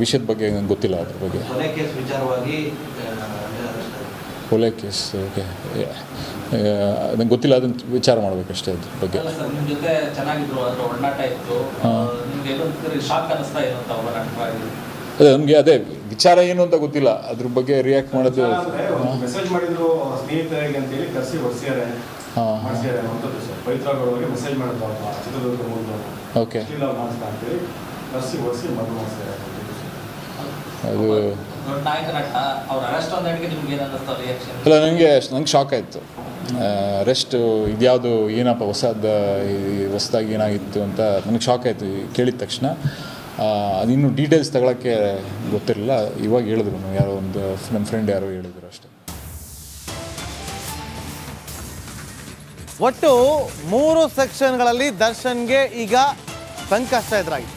ವಿಷಯದ ಬಗ್ಗೆ ನಂಗೆ ಗೊತ್ತಿಲ್ಲ. ಅದ್ರ ಬಗ್ಗೆ ಕೊಲೆ ಕೇಸ್ ಓಕೆ ನಂಗೆ ಗೊತ್ತಿಲ್ಲ, ಅದನ್ನು ವಿಚಾರ ಮಾಡಬೇಕಷ್ಟೇ ಅದ್ರ ಬಗ್ಗೆ. ಅದೇ ನಮಗೆ ಅದೇ ವಿಚಾರ ಏನು ಅಂತ ಗೊತ್ತಿಲ್ಲ, ಅದ್ರ ಬಗ್ಗೆ ರಿಯಾಕ್ಟ್ ಮಾಡೋದು. ಮೆಸೇಜ್ ಮಾಡಿದ್ರು ಸ್ನೇಹಿತರಿಗೆ ಅಂತೇಳಿ ಕರೆಸಿ ಹೊಡ್ಸಿದ್ದಾರೆ. ಪವಿತ್ರಗಳಿಗೆ ಮೆಸೇಜ್ ಮಾಡಿದ್ರು ಚಿತ್ರದುರ್ಗ ಮೂಲದವರು. ಓಕೆ ಅಂತೇಳಿ ಕರೆಸಿ ಹೊಡ್ಸಿ ಮದುವೆ ಮಾಡಿಸ್ತಾರೆ. ಅದು ಅಲ್ಲ, ನಂಗೆ ಶಾಕ್ ಆಯಿತು. ಅರೆಸ್ಟು ಇದ್ಯಾವುದು ಏನಪ್ಪ ಹೊಸದಾಗಿ ಏನಾಗಿತ್ತು ಅಂತ ನನಗೆ ಶಾಕ್ ಆಯಿತು ಕೇಳಿದ ತಕ್ಷಣ. ಅದಿನ್ನೂ ಡೀಟೇಲ್ಸ್ ತಗೊಳ್ಳೋಕ್ಕೆ ಗೊತ್ತಿರಲಿಲ್ಲ. ಇವಾಗ ಹೇಳಿದ್ರು, ಯಾರೋ ಒಂದು ನಮ್ಮ ಫ್ರೆಂಡ್ ಯಾರೋ ಹೇಳಿದ್ರು ಅಷ್ಟೇ. ಒಟ್ಟು 3 ಸೆಕ್ಷನ್ಗಳಲ್ಲಿ ದರ್ಶನ್ಗೆ ಈಗ ಸಂಕಷ್ಟ ಎದುರಾಗಿದೆ.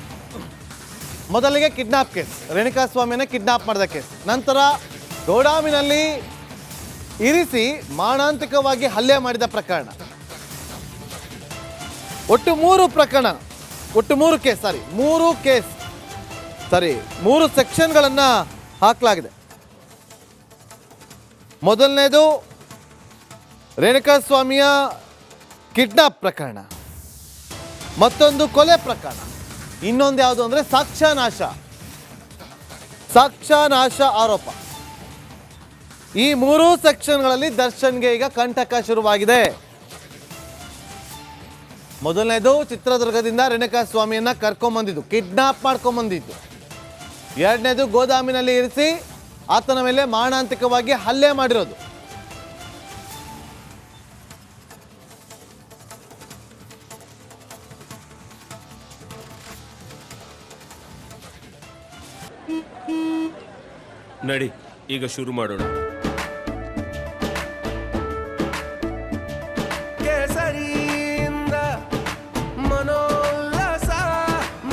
ಮೊದಲಿಗೆ ಕಿಡ್ನಾಪ್ ಕೇಸ್, ರೇಣುಕಾಸ್ವಾಮಿನ ಕಿಡ್ನಾಪ್ ಮಾಡಿದ ಕೇಸ್. ನಂತರ ಗೋಡಾಮಿನಲ್ಲಿ ಇರಿಸಿ ಮಾರಣಾಂತಿಕವಾಗಿ ಹಲ್ಲೆ ಮಾಡಿದ ಪ್ರಕರಣ. ಒಟ್ಟು 3 ಪ್ರಕರಣ, ಒಟ್ಟು 3 ಕೇಸ್ 3 ಸೆಕ್ಷನ್ಗಳನ್ನು ಹಾಕಲಾಗಿದೆ. ಮೊದಲನೇದು ರೇಣುಕಾಸ್ವಾಮಿಯ ಕಿಡ್ನಾಪ್ ಪ್ರಕರಣ, ಮತ್ತೊಂದು ಕೊಲೆ ಪ್ರಕರಣ, ಇನ್ನೊಂದು ಯಾವುದು ಅಂದರೆ ಸಾಕ್ಷ್ಯನಾಶ ಆರೋಪ. ಈ 3 ಸೆಕ್ಷನ್ಗಳಲ್ಲಿ ದರ್ಶನ್ಗೆ ಈಗ ಕಂಟಕ ಶುರುವಾಗಿದೆ. ಮೊದಲನೇದು ಚಿತ್ರದುರ್ಗದಿಂದ ರೇಣುಕಾಸ್ವಾಮಿಯನ್ನ ಕರ್ಕೊಂಬಂದಿದ್ದು, ಕಿಡ್ನಾಪ್ ಮಾಡ್ಕೊಂಬಂದಿದ್ದು. ಎರಡನೇದು ಗೋದಾಮಿನಲ್ಲಿ ಇರಿಸಿ ಆತನ ಮೇಲೆ ಮಾರಣಾಂತಿಕವಾಗಿ ಹಲ್ಲೆ ಮಾಡಿರೋದು. ನಡಿ ಈಗ ಶುರು ಮಾಡೋಣ. ಕೇಸರಿಯಿಂದ ಮನೋಲ್ಲಾಸ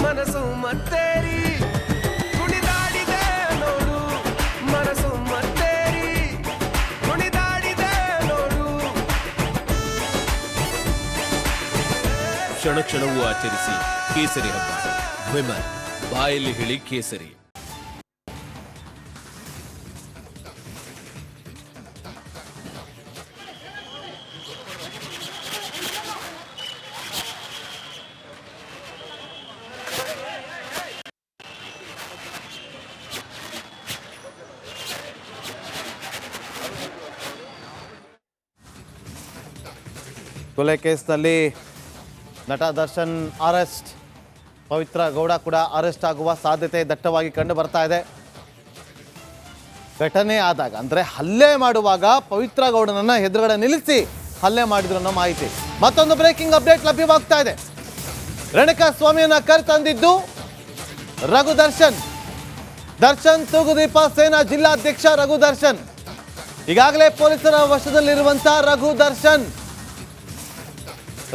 ಮನಸ್ಸು ಮತ್ತೇರಿ ಕುಣಿದಾಡಿದೆ ನೋಡು, ಮನಸ್ಸು ಮತ್ತೇರಿ ಕುಣಿದಾಡಿದೆ ನೋಡು. ಕ್ಷಣ ಕ್ಷಣವೂ ಆಚರಿಸಿ ಕೇಸರಿ ಹಬ್ಬ. ವಿಮಲ್ ಬಾಯಲ್ಲಿ ಹೇಳಿ ಕೇಸರಿ. ಕೊಲೆ ಕೇಸ್ನಲ್ಲಿ ನಟ ದರ್ಶನ್ ಅರೆಸ್ಟ್, ಪವಿತ್ರ ಗೌಡ ಕೂಡ ಅರೆಸ್ಟ್ ಆಗುವ ಸಾಧ್ಯತೆ ದಟ್ಟವಾಗಿ ಕಂಡು ಬರ್ತಾ ಇದೆ. ಘಟನೆ ಆದಾಗ ಅಂದರೆ ಹಲ್ಲೆ ಮಾಡುವಾಗ ಪವಿತ್ರ ಗೌಡನನ್ನ ಎದುರುಗಡೆ ನಿಲ್ಲಿಸಿ ಹಲ್ಲೆ ಮಾಡಿದ್ರು ಅನ್ನೋ ಮಾಹಿತಿ. ಮತ್ತೊಂದು ಬ್ರೇಕಿಂಗ್ ಅಪ್ಡೇಟ್ ಲಭ್ಯವಾಗ್ತಾ ಇದೆ. ರೇಣುಕಾಸ್ವಾಮಿಯನ್ನ ಕರೆತಂದಿದ್ದು ರಘು ದರ್ಶನ್ ತೂಗುದೀಪ ಸೇನಾ ಜಿಲ್ಲಾಧ್ಯಕ್ಷ ರಘು ದರ್ಶನ್. ಈಗಾಗಲೇ ಪೊಲೀಸರ ವಶದಲ್ಲಿರುವಂತ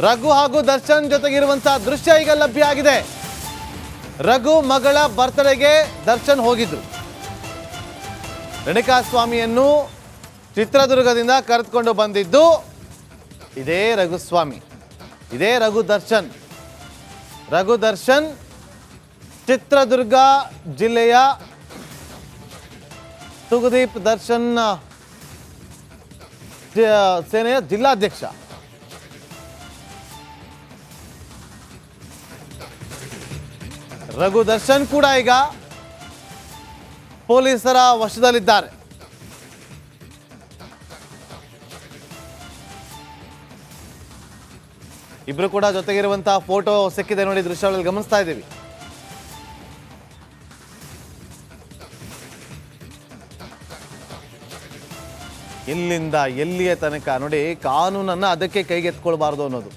ರಘು ಹಾಗೂ ದರ್ಶನ್ ಜೊತೆಗಿರುವಂತಹ ದೃಶ್ಯ ಈಗ ಲಭ್ಯ ಆಗಿದೆ. ರಘು ಮಗಳ ಬರ್ತ್ಡೇಗೆ ದರ್ಶನ್ ಹೋಗಿದ್ರು. ರೇಣುಕಾಸ್ವಾಮಿಯನ್ನು ಚಿತ್ರದುರ್ಗದಿಂದ ಕರೆದುಕೊಂಡು ಬಂದಿದ್ದು ಇದೇ ರಘುಸ್ವಾಮಿ, ಇದೇ ರಘು ದರ್ಶನ್ ಚಿತ್ರದುರ್ಗ ಜಿಲ್ಲೆಯ ತೂಗುದೀಪ್ ದರ್ಶನ್ ಸೇನೆಯ ಜಿಲ್ಲಾಧ್ಯಕ್ಷ. ರಘು ದರ್ಶನ್ ಕೂಡ ಈಗ ಪೊಲೀಸರ ವಶದಲ್ಲಿದ್ದಾರೆ. ಇಬ್ರು ಕೂಡ ಜೊತೆಗಿರುವಂತಹ ಫೋಟೋ ಸಿಕ್ಕಿದೆ ನೋಡಿ, ದೃಶ್ಯಗಳಲ್ಲಿ ಗಮನಿಸ್ತಾ ಇದ್ದೀವಿ. ಎಲ್ಲಿಂದ ಎಲ್ಲಿಯ ತನಕ ನೋಡಿ, ಕಾನೂನನ್ನ ಅದಕ್ಕೆ ಕೈಗೆತ್ಕೊಳ್ಬಾರ್ದು ಅನ್ನೋದು.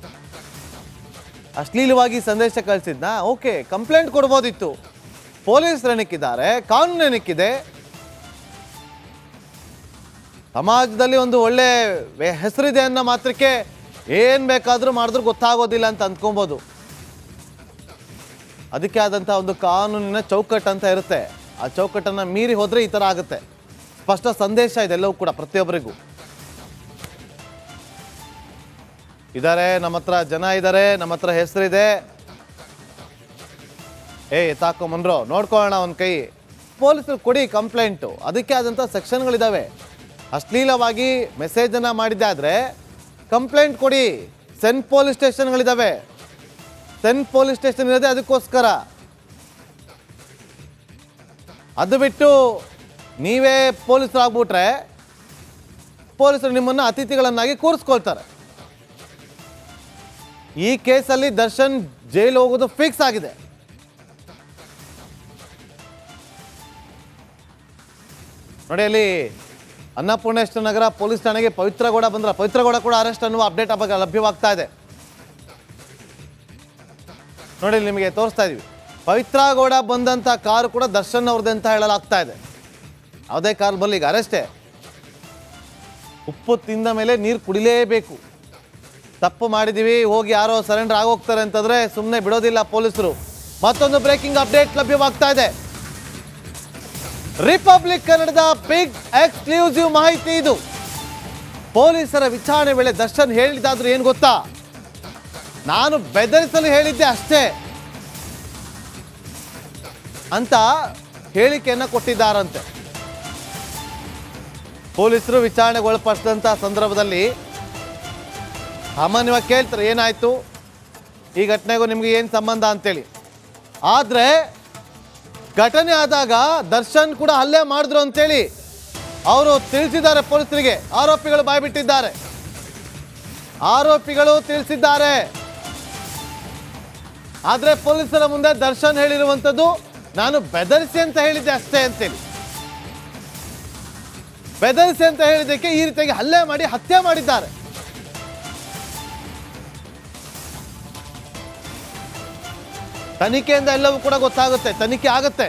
ಅಶ್ಲೀಲವಾಗಿ ಸಂದೇಶ ಕಳಿಸಿದ್ನ ಓಕೆ, ಕಂಪ್ಲೇಂಟ್ ಕೊಡ್ಬೋದಿತ್ತು. ಪೊಲೀಸರು ಏನಕ್ಕಿದ್ದಾರೆ, ಕಾನೂನು ಏನಕ್ಕಿದೆ? ಸಮಾಜದಲ್ಲಿ ಒಂದು ಒಳ್ಳೆ ಹೆಸರಿದೆ ಅನ್ನೋ ಮಾತ್ರಕ್ಕೆ ಏನ್ ಬೇಕಾದ್ರೂ ಮಾಡಿದ್ರು ಗೊತ್ತಾಗೋದಿಲ್ಲ ಅಂತ ಅಂದ್ಕೊಬೋದು. ಅದಕ್ಕೆ ಆದಂಥ ಒಂದು ಕಾನೂನಿನ ಚೌಕಟ್ಟು ಅಂತ ಇರುತ್ತೆ. ಆ ಚೌಕಟ್ಟನ್ನು ಮೀರಿ ಹೋದ್ರೆ ಈ ಥರ ಆಗುತ್ತೆ. ಸ್ಪಷ್ಟ ಸಂದೇಶ ಇದೆಲ್ಲವೂ ಕೂಡ ಪ್ರತಿಯೊಬ್ಬರಿಗೂ. ಇದ್ದಾರೆ, ನಮ್ಮ ಹತ್ರ ಜನ ಇದ್ದಾರೆ, ನಮ್ಮ ಹತ್ರ ಹೆಸರಿದೆ, ಎತ್ತಾಕೊಂಬನ್ರೋ ನೋಡ್ಕೊಳ್ಳೋಣ ಒಂದು ಕೈ ಪೊಲೀಸರು ಕೊಡಿ ಕಂಪ್ಲೇಂಟು, ಅದಕ್ಕೆ ಆದಂಥ ಸೆಕ್ಷನ್ಗಳಿದ್ದಾವೆ. ಅಶ್ಲೀಲವಾಗಿ ಮೆಸೇಜನ್ನು ಮಾಡಿದ್ದೆ ಆದರೆ ಕಂಪ್ಲೇಂಟ್ ಕೊಡಿ. ಸೆನ್ ಪೊಲೀಸ್ ಸ್ಟೇಷನ್ಗಳಿದ್ದಾವೆ. ಸೆನ್ ಪೊಲೀಸ್ ಸ್ಟೇಷನ್ ಇರೋದೇ ಅದಕ್ಕೋಸ್ಕರ. ಅದು ಬಿಟ್ಟು ನೀವೇ ಪೊಲೀಸರಾಗ್ಬಿಟ್ರೆ ಪೊಲೀಸರು ನಿಮ್ಮನ್ನು ಅತಿಥಿಗಳನ್ನಾಗಿ ಕೂರಿಸ್ಕೊಳ್ತಾರೆ. ಈ ಕೇಸಲ್ಲಿ ದರ್ಶನ್ ಜೈಲು ಹೋಗೋದು ಫಿಕ್ಸ್ ಆಗಿದೆ. ನೋಡಿ, ಅಲ್ಲಿ ಅನ್ನಪೂರ್ಣೇಶ್ವರ ನಗರ ಪೊಲೀಸ್ ಠಾಣೆಗೆ ಪವಿತ್ರ ಗೌಡ ಬಂದ್ರ. ಪವಿತ್ರ ಗೌಡ ಕೂಡ ಅರೆಸ್ಟ್ ಅನ್ನುವ ಅಪ್ಡೇಟ್ ಲಭ್ಯವಾಗ್ತಾ ಇದೆ. ನೋಡಿ, ನಿಮಗೆ ತೋರಿಸ್ತಾ ಇದೀವಿ. ಪವಿತ್ರ ಗೌಡ ಬಂದಂಥ ಕಾರು ಕೂಡ ದರ್ಶನ್ ಅವ್ರದ್ದು ಅಂತ ಹೇಳಲಾಗ್ತಾ ಇದೆ. ಯಾವುದೇ ಕಾರ್ ಬರಲಿ, ಈಗ ಅರೆಸ್ಟೇ. ಉಪ್ಪು ತಿಂದ ಮೇಲೆ ನೀರು ಕುಡಿಲೇಬೇಕು. ತಪ್ಪು ಮಾಡಿದ್ದೀವಿ, ಹೋಗಿ ಯಾರೋ ಸರೆಂಡರ್ ಆಗೋಗ್ತಾರೆ ಅಂತಂದ್ರೆ ಸುಮ್ಮನೆ ಬಿಡೋದಿಲ್ಲ ಪೊಲೀಸರು. ಮತ್ತೊಂದು ಬ್ರೇಕಿಂಗ್ ಅಪ್ಡೇಟ್ ಲಭ್ಯವಾಗ್ತಾ ಇದೆ. ರಿಪಬ್ಲಿಕ್ ಕನ್ನಡದ ಬಿಗ್ ಎಕ್ಸ್ಕ್ಲೂಸಿವ್ ಮಾಹಿತಿ ಇದು. ಪೊಲೀಸರ ವಿಚಾರಣೆ ವೇಳೆ ದರ್ಶನ್ ಹೇಳಿದ್ದಾದ್ರೂ ಏನು ಗೊತ್ತಾ? ನಾನು ಬೆದರಿಸಲು ಹೇಳಿದ್ದೆ ಅಷ್ಟೇ ಅಂತ ಹೇಳಿಕೆಯನ್ನು ಕೊಟ್ಟಿದ್ದಾರಂತೆ. ಪೊಲೀಸರು ವಿಚಾರಣೆಗೆ ಒಳಪಡಿಸಿದಂಥ ಸಂದರ್ಭದಲ್ಲಿ ಸಾಮಾನ್ಯವಾಗಿ ಕೇಳ್ತಾರೆ, ಏನಾಯ್ತು ಈ ಘಟನೆಗೂ ನಿಮ್ಗೆ ಏನು ಸಂಬಂಧ ಅಂತೇಳಿ. ಆದರೆ ಘಟನೆ ಆದಾಗ ದರ್ಶನ್ ಕೂಡ ಹಲ್ಲೆ ಮಾಡಿದ್ರು ಅಂತೇಳಿ ಅವರು ತಿಳಿಸಿದ್ದಾರೆ ಪೊಲೀಸರಿಗೆ. ಆರೋಪಿಗಳು ಬಾಯ್ಬಿಟ್ಟಿದ್ದಾರೆ. ಆರೋಪಿಗಳು ತಿಳಿಸಿದ್ದಾರೆ. ಆದರೆ ಪೊಲೀಸರ ಮುಂದೆ ದರ್ಶನ್ ಹೇಳಿರುವಂಥದ್ದು ನಾನು ಬೆದರಿಸಿ ಅಂತ ಹೇಳಿದ್ದೆ ಅಷ್ಟೇ ಅಂತೇಳಿ. ಬೆದರಿಸಿ ಅಂತ ಹೇಳಿದ್ದಕ್ಕೆ ಈ ರೀತಿಯಾಗಿ ಹಲ್ಲೆ ಮಾಡಿ ಹತ್ಯೆ ಮಾಡಿದ್ದಾರೆ. ತನಿಖೆಯಿಂದ ಎಲ್ಲವೂ ಕೂಡ ಗೊತ್ತಾಗುತ್ತೆ. ತನಿಖೆ ಆಗುತ್ತೆ,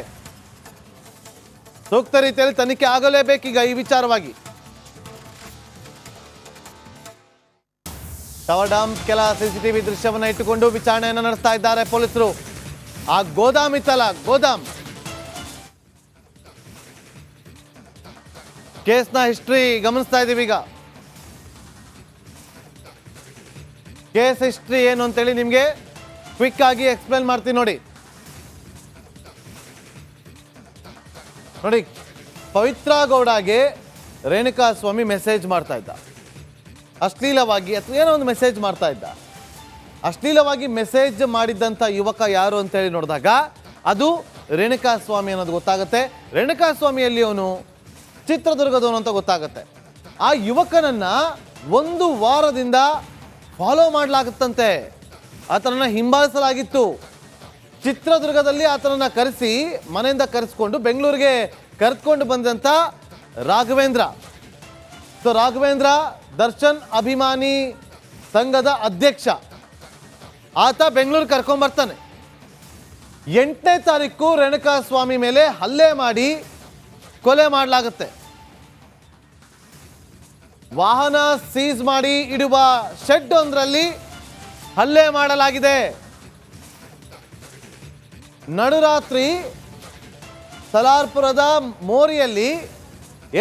ಸೂಕ್ತ ರೀತಿಯಲ್ಲಿ ತನಿಖೆ ಆಗಲೇಬೇಕೀಗ ಈ ವಿಚಾರವಾಗಿ. ಟವರ್ ಡ್ಯಾಮ್ ಕೆಲ ಸಿಸಿಟಿವಿ ದೃಶ್ಯವನ್ನು ಇಟ್ಟುಕೊಂಡು ವಿಚಾರಣೆಯನ್ನು ನಡೆಸ್ತಾ ಇದ್ದಾರೆ ಪೊಲೀಸರು. ಆ ಗೋದಾಮ್ ಇತ್ತಲ್ಲ, ಗೋದಾಮ್ ಕೇಸ್ನ ಹಿಸ್ಟ್ರಿ ಗಮನಿಸ್ತಾ ಇದ್ದೀವಿ. ಈಗ ಕೇಸ್ ಹಿಸ್ಟ್ರಿ ಏನು ಅಂತೇಳಿ ನಿಮಗೆ ಕ್ವಿಕ್ ಆಗಿ ಎಕ್ಸ್ಪ್ಲೇನ್ ಮಾಡ್ತೀನಿ. ನೋಡಿ, ಪವಿತ್ರ ಗೌಡಗೆ ರೇಣುಕಾ ಸ್ವಾಮಿ ಮೆಸೇಜ್ ಮಾಡ್ತಾ ಇದ್ದ ಅಶ್ಲೀಲವಾಗಿ, ಅಥವಾ ಏನೋ ಒಂದು ಮೆಸೇಜ್ ಮಾಡ್ತಾ ಇದ್ದ. ಅಶ್ಲೀಲವಾಗಿ ಮೆಸೇಜ್ ಮಾಡಿದ್ದಂಥ ಯುವಕ ಯಾರು ಅಂತೇಳಿ ನೋಡಿದಾಗ ಅದು ರೇಣುಕಾ ಸ್ವಾಮಿ ಅನ್ನೋದು ಗೊತ್ತಾಗುತ್ತೆ. ರೇಣುಕಾ ಸ್ವಾಮಿಯಲ್ಲಿ ಅವನು ಚಿತ್ರದುರ್ಗದವನು ಅಂತ ಗೊತ್ತಾಗುತ್ತೆ. ಆ ಯುವಕನನ್ನ 1 ವಾರದಿಂದ ಫಾಲೋ ಮಾಡಲಾಗುತ್ತಂತೆ. ಆತನನ್ನು ಹಿಂಬಾಲಿಸಲಾಗಿತ್ತು. ಚಿತ್ರದುರ್ಗದಲ್ಲಿ ಆತನನ್ನು ಕರೆಸಿ ಮನೆಯಿಂದ ಕರೆಸ್ಕೊಂಡು ಬೆಂಗಳೂರಿಗೆ ಕರೆದುಕೊಂಡು ಬಂದಂಥ ರಾಘವೇಂದ್ರ. ಸೊ ರಾಘವೇಂದ್ರ ದರ್ಶನ್ ಅಭಿಮಾನಿ ಸಂಘದ ಅಧ್ಯಕ್ಷ. ಆತ ಬೆಂಗಳೂರು ಕರ್ಕೊಂಡ್ಬರ್ತಾನೆ. 8ನೇ ತಾರೀಕು ರೇಣುಕಾ ಸ್ವಾಮಿ ಮೇಲೆ ಹಲ್ಲೆ ಮಾಡಿ ಕೊಲೆ ಮಾಡಲಾಗುತ್ತೆ. ವಾಹನ ಸೀಸ್ ಮಾಡಿ ಇಡುವ ಶೆಡ್ ಒಂದರಲ್ಲಿ ಹಲ್ಲೆ ಮಾಡಲಾಗಿದೆ. ನಡುರಾತ್ರಿ ಸಲಾರ್ಪುರದ ಮೋರಿಯಲ್ಲಿ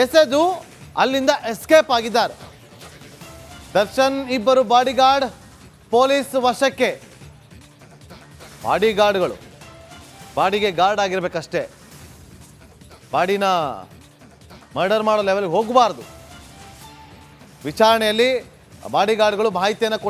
ಎಸೆದು ಅಲ್ಲಿಂದ ಎಸ್ಕೇಪ್ ಆಗಿದ್ದಾರೆ. ದರ್ಶನ್ ಇಬ್ಬರು ಬಾಡಿಗಾರ್ಡ್ ಪೊಲೀಸ್ ವಶಕ್ಕೆ. ಬಾಡಿಗಾರ್ಡ್ಗಳು ಬಾಡಿಗೆ ಗಾರ್ಡ್ ಆಗಿರ್ಬೇಕಷ್ಟೇ, ಬಾಡಿನ ಮರ್ಡರ್ ಮಾಡೋ ಲೆವೆಲ್ಗೆ ಹೋಗಬಾರ್ದು. ವಿಚಾರಣೆಯಲ್ಲಿ ಬಾಡಿಗಾರ್ಡ್ಗಳು ಮಾಹಿತಿಯನ್ನು